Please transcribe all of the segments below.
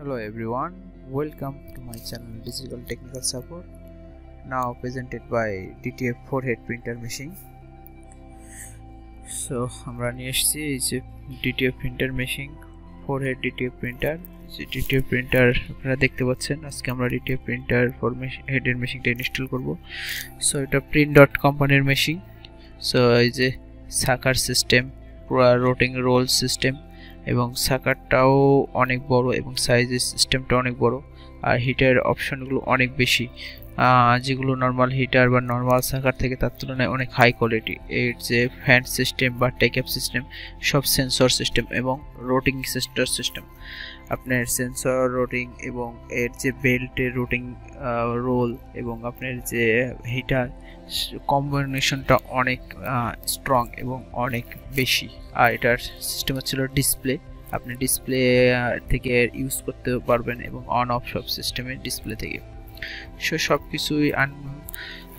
Hello everyone, welcome to my channel Digital Technical Support, now presented by DTF 4-head printer machine. So আমরা নিয়ে এসেছি এই যে DTF printer machine 4-head DTF printer. যে DTF printer আপনারা দেখতে পাচ্ছেন, আজকে আমরা DTF printer 4-head মেশিনটা ইনস্টল করব। সো এটা print.com কোম্পানির মেশিন। সো এই যে সাকার সিস্টেম, পুরো রোটিং রোল সিস্টেম এবং সাকারটাও অনেক বড় এবং সাইজের সিস্টেমটা অনেক বড়, আর হিটার অপশনগুলো অনেক বেশি, যেগুলো নর্মাল হিটার বা নর্মাল সাকার থেকে তার তুলনায় অনেক হাই কোয়ালিটি। এর যে ফ্যান সিস্টেম বা টেকআপ সিস্টেম সব সেন্সর সিস্টেম এবং রোটিং সিস্টেম, আপনার সেন্সর রোটিং এবং এর যে বেল্টের রোটিং রোল এবং আপনার যে হিটার কম্বিনেশনটা অনেক স্ট্রং এবং অনেক বেশি। আর এটার সিস্টেম হচ্ছিল ডিসপ্লে, আপনি ডিসপ্লে থেকে ইউজ করতে পারবেন এবং অন অফ সব সিস্টেমে ডিসপ্লে থেকে। সব কিছুই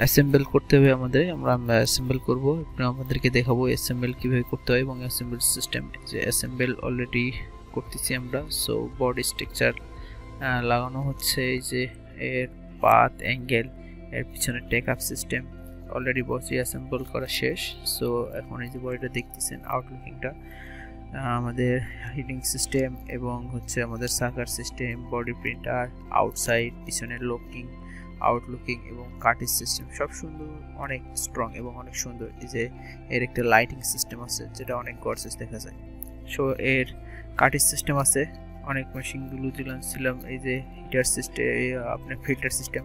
অ্যাসেম্বল করতে হবে আমরা অ্যাসেম্বল করব, আমাদেরকে দেখাবো অ্যাসেম্বল কীভাবে করতে হয় এবং অ্যাসেম্বল সিস্টেম যে অ্যাসেম্বল অলরেডি করতেছি আমরা। সো বডি স্ট্রাকচার লাগানো হচ্ছে, এই যে এর পাথ অ্যাঙ্গেল, এর পিছনে টেকআপ সিস্টেম অলরেডি বসে অ্যাসেম্বল করা শেষ। সো এখন এই যে বডিটা দেখতেছেন আউটলুকিংটা, আমাদের হিটিং সিস্টেম এবং হচ্ছে আমাদের সাকার সিস্টেম, বডি প্রিন্টার, আউটসাইড পিছনের লুকিং, আউটলুকিং এবং কাটিং সিস্টেম সব সুন্দর, অনেক স্ট্রং এবং অনেক সুন্দর। এই যে এর একটা লাইটিং সিস্টেম আছে যেটা অনেক গর্জিয়াস দেখা যায়। সো এর কাটিং সিস্টেম আছে, অনেক মেশিনগুলো ছিলাম এই যে হিটার সিস্টেম, আপনার ফিল্টার সিস্টেম,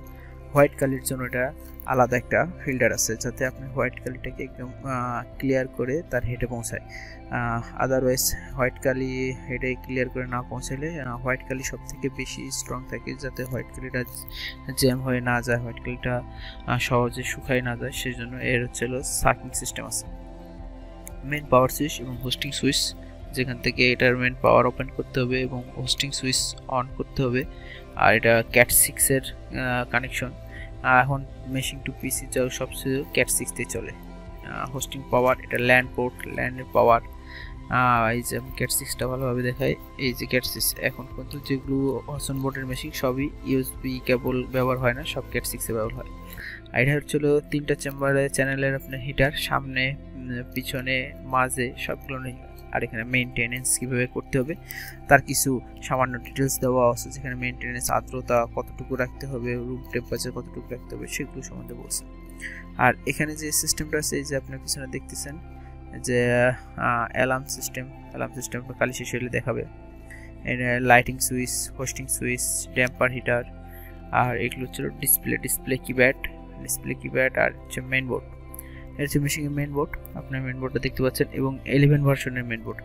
হোয়াইট কালির জন্য এটা আলাদা একটা ফিল্টার আছে যাতে আপনি হোয়াইট কালিটাকে একদম ক্লিয়ার করে তার হেডে পৌঁছায়। আদারওয়াইজ হোয়াইট কালি হেডে ক্লিয়ার করে না পৌঁছালে হোয়াইট কালি সব থেকে বেশি স্ট্রং থাকে, যাতে হোয়াইট কালিটা জ্যাম হয়ে না যায়, হোয়াইট কালিটা সহজে শুকায় না যায়, সেই জন্য এর হচ্ছে সাকিং সিস্টেম আছে। মেন পাওয়ার সুইচ এবং হোস্টিং সুইচ, যেখান থেকে এটার মেন পাওয়ার ওপেন করতে হবে এবং হোস্টিং সুইচ অন করতে হবে। আর এটা ক্যাট 6-এর কানেকশন, এখন মেশিন টু পিসি সবচেয়ে ক্যাট 6-তে চলে। হোস্টিং পাওয়ার, এটা ল্যান্ড পোর্ট, ল্যান্ডের পাওয়ার। এই যে ক্যাট 6টা ভালোভাবে দেখায়, এই যে ক্যাট 6 এখন পর্যন্ত যেগুলো হসন বোর্ডের মেশিন সবই ইউএসবি কেবল ব্যবহার হয় না, সব ক্যাট 6-এ ব্যবহার হয়। আর এটা হচ্ছিল 3টা চেম্বারে চ্যানেলের আপনার হিটার, সামনে পিছনে মাঝে সবগুলো নেই। আর এখানে মেইনটেনেন্স কীভাবে করতে হবে তার কিছু সামান্য ডিটেলস দেওয়া আছে, যেখানে মেইনটেনেন্স আর্দ্রতা কতটুকু রাখতে হবে, রুম টেম্পারেচার কতটুকু রাখতে হবে সেগুলো সম্বন্ধে বলছে। আর এখানে যে সিস্টেমটা আছে, এই যে আপনার পিছনে দেখতেছেন যে অ্যালার্ম সিস্টেমটা কালি শেষ হলে দেখাবে, lighting switch, hosting switch, damper heater. আর এগুলো হচ্ছিল ডিসপ্লে কিপ্যাড আর হচ্ছে মেইন বোর্ড। এর হচ্ছে মেশিনের মেইন বোর্ড, আপনার মেইন বোর্ডটা দেখতে পাচ্ছেন এবং 11 ভার্সনের মেইন বোর্ড।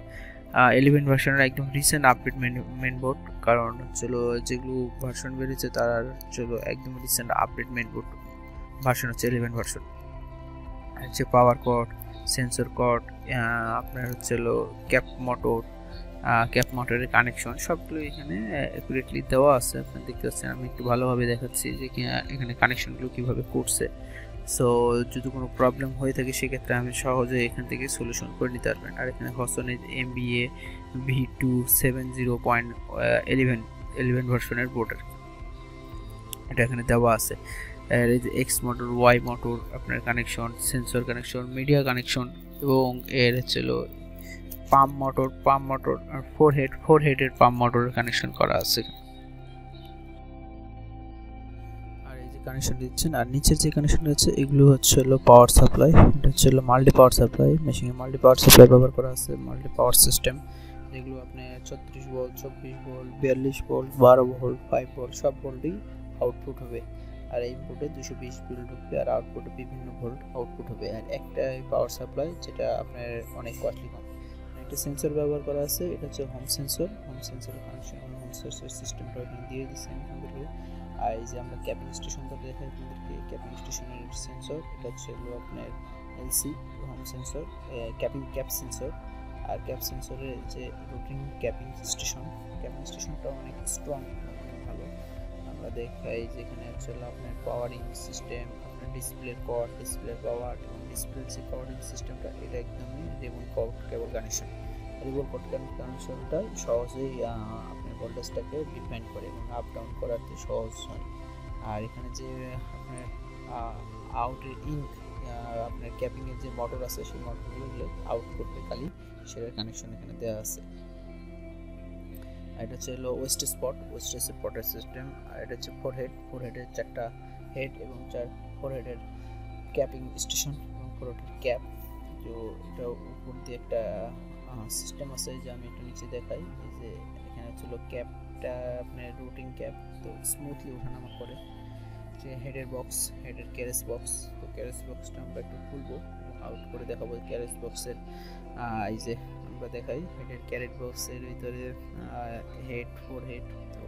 11 ভার্সনের একদম রিসেন্ট আপডেট মেইন বোর্ড, কারণ হচ্ছিল যেগুলো ভার্সন বেরিয়েছে তার হচ্ছিল একদম recent update main board version হচ্ছে 11 ভার্সন। হচ্ছে পাওয়ার কর্ড, সেন্সর কর্ড, আপনার হচ্ছিল ক্যাপ মোটরের কানেকশন সবগুলো এখানে অ্যাকুরেটলি দেওয়া আছে। আপনি দেখতে পাচ্ছেন, আমি একটু ভালোভাবে দেখাচ্ছি যে এখানে কানেকশনগুলো কীভাবে করছে। সো যদি কোনো প্রবলেম হয়ে থাকে সেক্ষেত্রে আমি সহজে এখান থেকে সলিউশন করে নিতে পারবেন। আর এখানে হসনের MBA V270.11 ভার্সনের বোর্ডের এটা এখানে দেওয়া আছে। আর এই যে এক্স মোটর, ওয়াই মোটর, আপনার connection, sensor connection, media connection এবং এর হচ্ছিল পাম্প মোটর আর ফোর হেডের পাম্প মোটরের কানেকশন করা আছে। কানেকশন দিচ্ছেন আর নিচের যে কানেকশন আছে এগুলো হচ্ছে পাওয়ার সাপ্লাই, এটা হচ্ছে মাল্টি পাওয়ার সাপ্লাই। মেশিনে মাল্টি পাওয়ার সাপ্লাই ব্যবহার করা আছে, মাল্টি পাওয়ার সিস্টেম, যেগুলো আপনি 36 volt, 24 volt, 42 volt, 12 volt, 5 volt সব ভোল্টই আউটপুট হবে। আর ইনপুটে 220 ভোল্ট ঢুকবে আর আউটপুটে বিভিন্ন ভোল্ট আউটপুট হবে। আর একটা পাওয়ার সাপ্লাই যেটা আপনার অনেক কস্টলি কম। একটা সেন্সর ব্যবহার করা আছে, এটা হচ্ছে হোম সেন্সরের কানেকশন, হোম সেন্সর সিস্টেমটা এখানে দিয়ে দিচ্ছেন আপনাদেরকে। আর এই যে আমরা ক্যাপিং স্টেশনটা দেখাই আপনাদেরকে, ক্যাপিং স্টেশনের সেন্সর, এটা হচ্ছে আপনার LC home sensor, cap sensor. আর ক্যাপ সেন্সরের যে রুটিন ক্যাপিং স্টেশনটা অনেক স্ট্রং, অনেক ভালো। আমরা দেখাই যেখানে হচ্ছে আপনার পাওয়ারিং সিস্টেম, আপনার ডিসপ্লে পাওয়ার এবং ডিসপ্লে যে পাওয়ারিং সিস্টেমটা এটা একদমই রেমন কেবল কানেকশন। রিভলভ কানেকশনটা সহজেই আপনার ভোল্টেজটাকে ডিফাইন করে এবং আপ ডাউন করাতে সহজ হয়। আর এখানে যে আপনার আউটের ইঙ্ক আপনার ক্যাপিংয়ের যে মোটর আছে সেই মোটরগুলো আউট করবে খালি, সেটার কানেকশন এখানে দেওয়া আছে। এটা হচ্ছে ওয়েস্ট স্পটের সিস্টেম। আর এটা হচ্ছে ফোরহেডের 4টা হেড এবং 4 হেডের ক্যাপিং স্টেশন এবং 4 হেডের ক্যাপ। তো এটা উপর দিয়ে একটা সিস্টেম আছে যে আমি একটু নিচে দেখাই। এই যে এখানে হচ্ছে ক্যাপটা আপনার রুটিং ক্যাপ, তো স্মুথলি ওঠানামা করে। যে হেডের ক্যারেজ বক্স, তো ক্যারেজ বক্সটা আমরা একটু খুলবো এবং আউট করে দেখাবো। ক্যারেজ বক্সের এই যে আমরা দেখাই হেডের ক্যারেজ বক্সের ভিতরে হেড 4 হেড, তো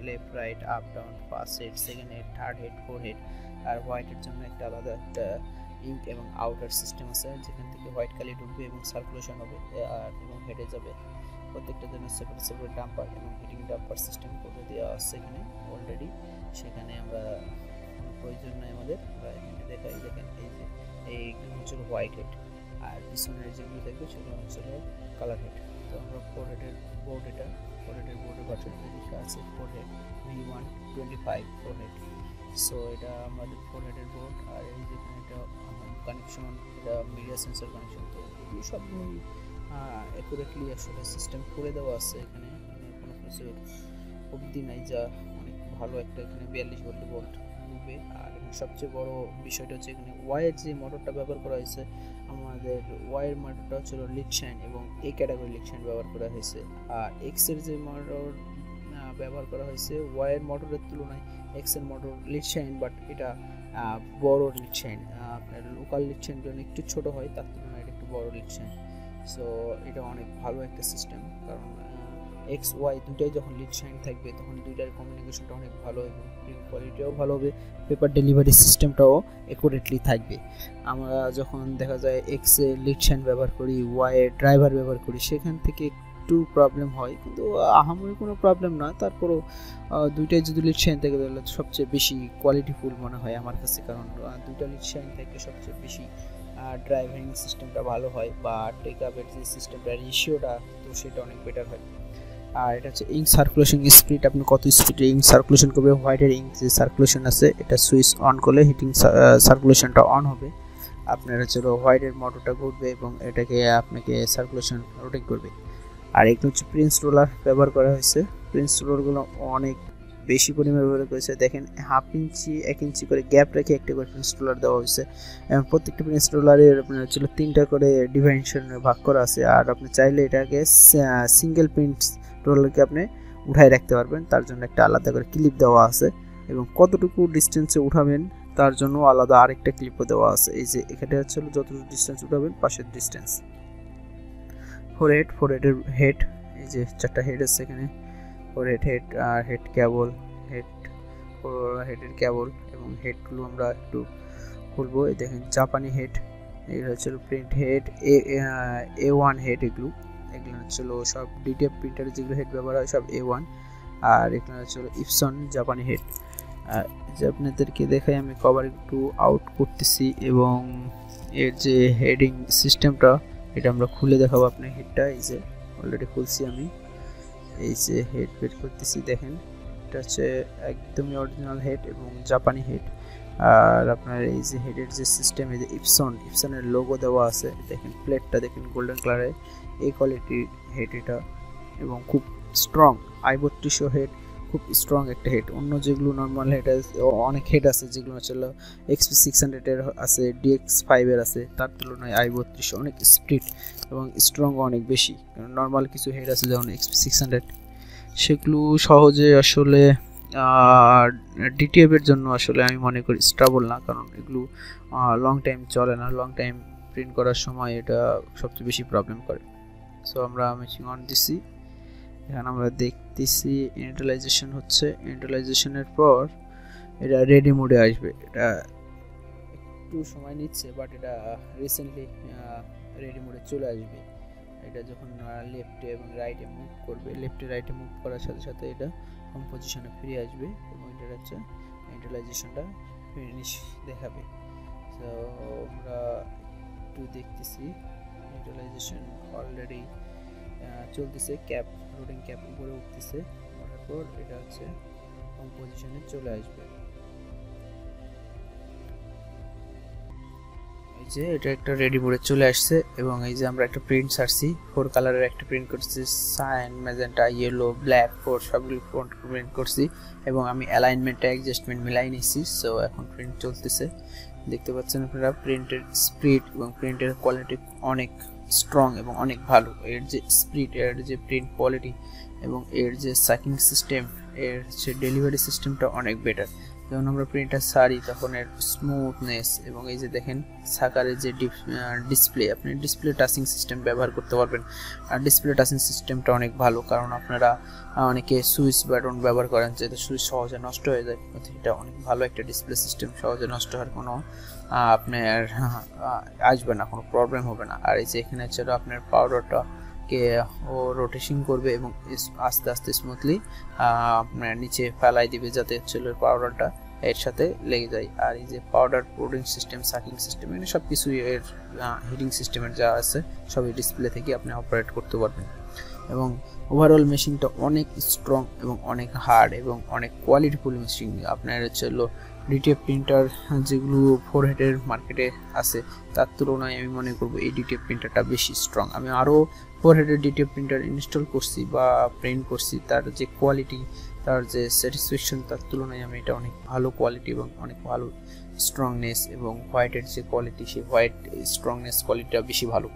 left right up down, first head, second head, third head, 4 head. আর হোয়াইটের জন্য একটা আলাদা একটা ইঙ্ক এবং আউটার সিস্টেম আছে যেখান থেকে হোয়াইট কালি ঢুকবে এবং সার্কুলেশন হবে আর এবং হেডে যাবে। প্রত্যেকটার জন্য সেপারেট ডাম্পার এবং হিটিং ডাম্পার সিস্টেম করে দেওয়া আছে এখানে অলরেডি। সেখানে আমরা প্রয়োজন নাই আমাদের, আমরা এখানে দেখাই। দেখেন এই যে এইগুলো হচ্ছে হোয়াইট হেড আর পিছনের যেগুলো দেখবে সেগুলো হচ্ছে কালার হেড। তো আমরা 4 হেডের বোর্ড, এটা 4 হেডের বোর্ডের বাটনে লেখা আছে 4 হেড V125 4 হেড। সো এটা আমাদের 4 হেডের বোর্ড। আর এই যেখানে এটা কানেকশন, এটা মিডিয়া সেন্সর কানেকশন। তো এগুলো সবগুলোই অ্যাকুরেটলি আসলে সিস্টেম করে দেওয়া আছে এখানে, কোনো কিছু অবধি নাই, যা অনেক ভালো একটা এখানে 42 ভোল্ট ঢুকবে। আর এখানে সবচেয়ে বড় বিষয়টা হচ্ছে এখানে ওয়াইয়ের যে মোটরটা ব্যবহার করা হয়েছে, আমাদের ওয়াইয়ের মোটরটা হচ্ছে লিড শাইন এবং এ ক্যাটাগরি লিড শাইন ব্যবহার করা হয়েছে। আর এক্স এর যে মোটর ব্যবহার করা হয়েছে ওয়াইয়ের মোটরের তুলনায় এক্স এর মোটর লিড শাইন, বাট এটা বড় লিড শাইন। আপনার লোকাল লিড শাইন যখন একটু ছোট হয় তার তুলনায় এটা একটু বড় লিড শাইন। সো এটা অনেক ভালো একটা সিস্টেম, কারণ এক্স ওয়াই দুটাই যখন লিড শাইন থাকবে তখন দুইটার কমিউনিকেশনটা অনেক ভালো এবং কোয়ালিটিও ভালো হবে, পেপার ডেলিভারি সিস্টেমটাও অ্যাকুরেটলি থাকবে। আমরা যখন দেখা যায় এক্স এ লিড শাইন ব্যবহার করি, ওয়াই এ ড্রাইভার ব্যবহার করি, সেখান থেকে একটু প্রবলেম হয়, কিন্তু আহামরি কোনো প্রবলেম না। তারপরও দুইটাই যদি লিড শাইন থাকে তাহলে সবচেয়ে বেশি কোয়ালিটিফুল মনে হয় আমার কাছে, কারণ দুইটা লিড শাইন থেকে সবচেয়ে বেশি ড্রাইভিং সিস্টেমটা ভালো হয় বা টেক আপের যে সিস্টেমটা রেশিওটা, তো সেটা অনেক বেটার হয়। আর এটা হচ্ছে ইঙ্ক সার্কুলেশন স্পিড, আপনি কত স্পিডে ইঙ্ক সার্কুলেশন করবে। হোয়াইটের ইঙ্ক যে সার্কুলেশন আছে এটা সুইচ অন করলে হিটিং সার্কুলেশনটা অন হবে। আপনার হচ্ছে হোয়াইটের মোটরটা ঘুরবে এবং এটাকে আপনাকে সার্কুলেশন রোটেট করবে। আর এগুলো হচ্ছে প্রিন্স রোলার ব্যবহার করা হয়েছে। প্রিন্স রোলারগুলো অনেক বেশি পরিমাণে ব্যবহার করেছে। দেখেন 1/2 ইঞ্চি 1 ইঞ্চি করে গ্যাপ রেখে একটা করে প্রিন্স রোলার দেওয়া হয়েছে। প্রত্যেকটা প্রিন্স রোলারের আপনার হচ্ছে 3টা করে ডিমেনশনে ভাগ করা আছে। আর আপনি চাইলে এটাকে সিঙ্গেল প্রিন্স রোলারকে আপনি উঠায় রাখতে পারবেন, তার জন্য একটা আলাদা করে ক্লিপ দেওয়া আছে এবং কতটুকু ডিস্টেন্সে উঠাবেন তার জন্য আলাদা আরেকটা ক্লিপও দেওয়া আছে। এই যে এখানে হচ্ছে যতটুকু ডিস্টেন্স উঠাবেন পাশের ডিস্টেন্স। 4 হেডের হেড, এই যে 4টা হেড আছে এখানে, 4 হেড আর হেড কেবল, হেডের কেবল এবং হেডগুলো আমরা একটু খুলবো। এই দেখেন জাপানি হেড, এগুলো হচ্ছে প্রিন্ট হেড, A1 হেড। এগুলো হচ্ছিল সব ডিটিএফ প্রিন্টারে যেগুলো হেড ব্যবহার হয় সব A1। আর এগুলো হচ্ছিল ইপসন জাপানি হেড। যে আপনাদেরকে দেখাই, আমি কভার একটু আউট করতেছি এবং এর যে হেডিং সিস্টেমটা এটা আমরা খুলে দেখাবো। আপনার হেডটা এই যে অলরেডি খুলছি আমি, এই যে হেড বের করতেছি। দেখেন এটা হচ্ছে একদমই অরিজিনাল হেড এবং জাপানি হেড। আর আপনার এই যে হেডের যে সিস্টেম, এই যে ইপসনের লোগো দেওয়া আছে। দেখেন প্লেটটা দেখেন গোল্ডেন কালারের, এই কোয়ালিটির হেড এটা এবং খুব স্ট্রং। i32 হেড খুব স্ট্রং একটা হেড। অন্য যেগুলো নর্মাল হেড অনেক হেড আছে যেগুলো হচ্ছে XP600 এর আছে, DX5 এর আছে, তার তুলনায় i32 অনেক স্পিড এবং স্ট্রং অনেক বেশি। নর্মাল কিছু হেড আছে যেমন XP600, সেগুলো সহজে আসলে ডিটিএফ এর জন্য আসলে আমি মনে করি স্টেবল না, কারণ এগুলো লং টাইম চলে না, লং টাইম প্রিন্ট করার সময় এটা সবচেয়ে বেশি প্রবলেম করে। সো আমরা মেশিন অন দিছি, এখানে আমরা দেখতেছি ইনিশিয়ালাইজেশন হচ্ছে। ইনিশিয়ালাইজেশনের পর এটা রেডি মোডে আসবে। এটা একটু সময় নিচ্ছে, বাট এটা রিসেন্টলি রেডি মোডে চলে আসবে। এটা যখন লেফটে এবং রাইটে মুভ করবে, লেফটে রাইটে মুভ করার সাথে সাথে এটা হোম পজিশনে ফিরে আসবে এবং এটা হচ্ছে ইনিশিয়ালাইজেশনটা ফিনিশ দেখাবে। সো আমরা একটু দেখতেছি ইনিশিয়ালাইজেশন অলরেডি চলতেছে, ক্যাপ রোডিং ক্যাপ উপরে উঠতেছে, ওঠার পর এটা হচ্ছে হোম পজিশনে চলে আসবে। এই যে এটা একটা রেডি মোডে চলে আসছে এবং এই যে আমরা একটা প্রিন্ট ছাড়ছি, 4 কালারের একটা প্রিন্ট করছি, সাইন, ম্যাজেন্টা, ইয়েলো, ব্ল্যাক, 4 সবগুলো প্রিন্ট করছি এবং আমি অ্যালাইনমেন্ট অ্যাডজাস্টমেন্ট মিলাই নিছি। সো এখন প্রিন্ট চলতেছে, দেখতে পাচ্ছেন আপনারা প্রিন্টের স্পিড এবং প্রিন্টের কোয়ালিটি অনেক স্ট্রং এবং অনেক ভালো। এর যে স্পিড, এর যে প্রিন্ট কোয়ালিটি এবং এর যে সাকিং সিস্টেম, এর যে ডেলিভারি সিস্টেমটা অনেক বেটার। যখন আমরা প্রিন্টার ছাড়ি তখন এর স্মুথনেস এবং এই যে দেখেন সাকারের যে ডিসপ্লে, আপনি ডিসপ্লে টাচিং সিস্টেম ব্যবহার করতে পারবেন। আর ডিসপ্লে টাচিং সিস্টেমটা অনেক ভালো, কারণ আপনারা অনেকে সুইচ বাটন ব্যবহার করেন যেটা সুইচ সহজে নষ্ট হয়ে যায়, এটা অনেক ভালো একটা ডিসপ্লে সিস্টেম, সহজে নষ্ট হওয়ার কোনো আপনার আসবে না, কোনো প্রবলেম হবে না। আর এই যে এখানে ছিল আপনার পাউডারটা ও রোটেশন করবে এবং আস্তে আস্তে স্মুথলি আপনার নিচে ফেলাই দিবে যাতে হচ্ছিল পাউডারটা এর সাথে লেগে যায়। আর এই যে পাউডার পোডিং সিস্টেম, সাকিং সিস্টেম, এখানে সব কিছু এর হিটিং সিস্টেমের যা আছে সবই ডিসপ্লে থেকে আপনি অপারেট করতে পারবেন। এবং ওভারঅল মেশিনটা অনেক স্ট্রং এবং অনেক হার্ড এবং অনেক কোয়ালিটিফুল মেশিন। আপনার হচ্ছে ডিটিএফ প্রিন্টার যেগুলো 4 হেডের মার্কেটে আছে তার তুলনায় আমি মনে করব এই ডিটিএফ প্রিন্টারটা বেশি স্ট্রং। আমি আরও 4 হেডের ডিটিএফ প্রিন্টার ইনস্টল করছি বা প্রিন্ট করছি, তার যে কোয়ালিটি, তার যে স্যাটিসফ্যাকশন, তার তুলনায় আমি এটা অনেক ভালো কোয়ালিটি এবং অনেক ভালো স্ট্রংনেস এবং হোয়াইটের যে কোয়ালিটি, সেই হোয়াইট স্ট্রংনেস কোয়ালিটিটা বেশি ভালো।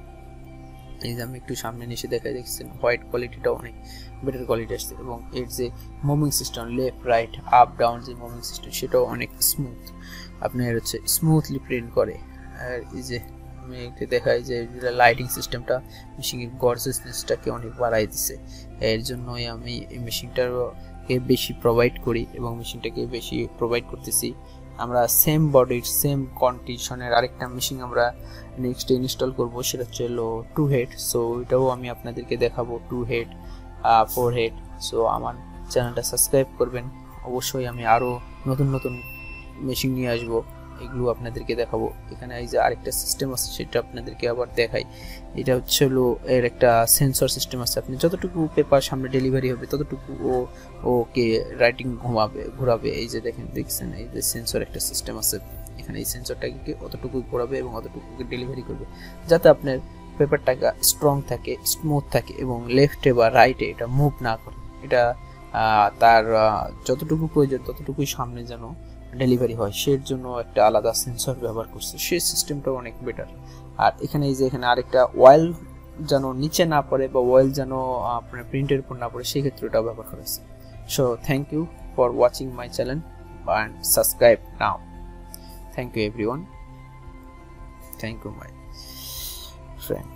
এই যে আমি একটু সামনে এসে দেখাই, দেখছেন হোয়াইট কোয়ালিটিটাও অনেক বেটার কোয়ালিটি আসছে এবং এর যে moving system, left right up down যে মুভিং সিস্টেম, সেটাও অনেক স্মুথ, আপনার হচ্ছে স্মুথলি প্রিন্ট করে। আর এই যে আমি একটু দেখাই যে লাইটিং সিস্টেমটা মেশিনের গর্জিয়াসনেসটাকে অনেক বাড়াই দিছে। এর জন্যই আমি এই মেশিনটাকে বেশি প্রোভাইড করি এবং মেশিনটাকে বেশি প্রোভাইড করতেছি। আমরা সেম বডির সেম কন্ডিশনের আরেকটা মেশিন আমরা নেক্সট ইনস্টল করব, সেটা হচ্ছে 2 হেড। সো এটাও আমি আপনাদেরকে দেখাবো 2 হেড 4 হেড। সো আমার চ্যানেলটা সাবস্ক্রাইব করবেন অবশ্যই, আমি আরও নতুন নতুন মেশিন নিয়ে আসবো, এগুলো আপনাদেরকে দেখাবো। এখানে এই যে আরেকটা সিস্টেম আছে সেটা আপনাদেরকে আবার দেখাই। এটা হচ্ছে এর একটা সেন্সর সিস্টেম আছে, আপনি যতটুকু পেপার সামনে ডেলিভারি হবে ততটুকু ওকে রাইটিং ঘোরাবে। এই যে দেখছেন এই যে সেন্সর একটা সিস্টেম আছে, এখানে এই সেন্সরটাকে অতটুকু ঘোরাবে এবং অতটুকু ডেলিভারি করবে, যাতে আপনার পেপারটাকে স্ট্রং থাকে, স্মুথ থাকে এবং লেফটে বা রাইটে এটা মুভ না করে। এটা তার যতটুকু প্রয়োজন ততটুকুই সামনে যেন ডেলিভারি হয়, সেই জন্য একটা আলাদা সেন্সর ব্যবহার করছে, সেই সিস্টেমটাও অনেক বেটার। আর এখানে এই যে এখানে আরেকটা অয়েল যেন নিচে না পড়ে বা অয়েল যেন আপনার প্রিন্টের উপর না পড়ে, সেই ক্ষেত্রে এটা ব্যবহার করেছে। So thank you for watching my channel and subscribe now. Thank you everyone. Thank you my friend.